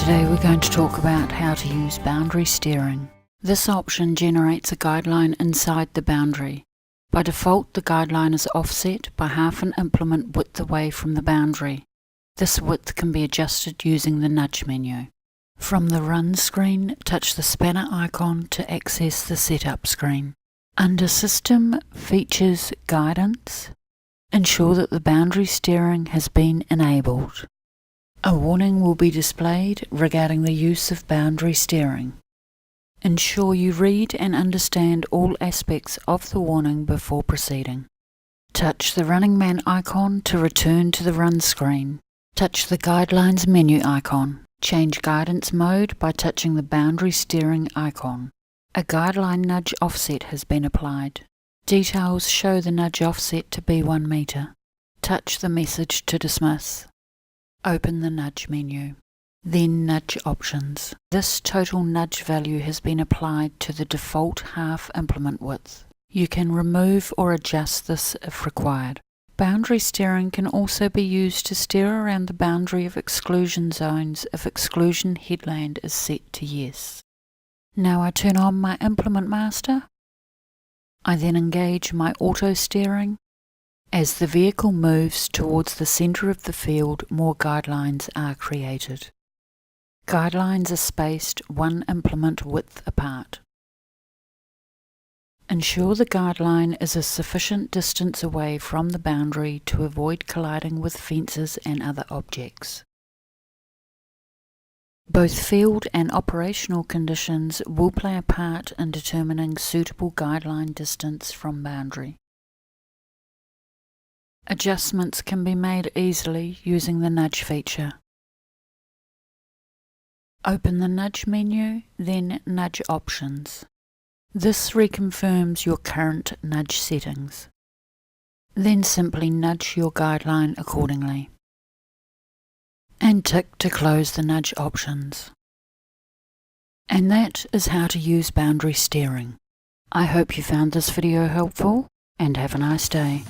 Today we're going to talk about how to use boundary steering. This option generates a guideline inside the boundary. By default, the guideline is offset by half an implement width away from the boundary. This width can be adjusted using the nudge menu. From the Run screen, touch the spanner icon to access the Setup screen. Under System, Features, Guidance, ensure that the boundary steering has been enabled. A warning will be displayed regarding the use of boundary steering. Ensure you read and understand all aspects of the warning before proceeding. Touch the Running Man icon to return to the Run screen. Touch the Guidelines menu icon. Change guidance mode by touching the boundary steering icon. A guideline nudge offset has been applied. Details show the nudge offset to be 1 meter. Touch the message to dismiss. Open the nudge menu. Then Nudge Options. This total nudge value has been applied to the default half implement width. You can remove or adjust this if required. Boundary steering can also be used to steer around the boundary of exclusion zones if exclusion headland is set to yes. Now I turn on my implement master. I then engage my auto steering. As the vehicle moves towards the centre of the field, more guidelines are created. Guidelines are spaced 1 implement width apart. Ensure the guideline is a sufficient distance away from the boundary to avoid colliding with fences and other objects. Both field and operational conditions will play a part in determining suitable guideline distance from boundary. Adjustments can be made easily using the nudge feature. Open the nudge menu, then Nudge Options. This reconfirms your current nudge settings. Then simply nudge your guideline accordingly. And tick to close the nudge options. And that is how to use boundary steering. I hope you found this video helpful, and have a nice day.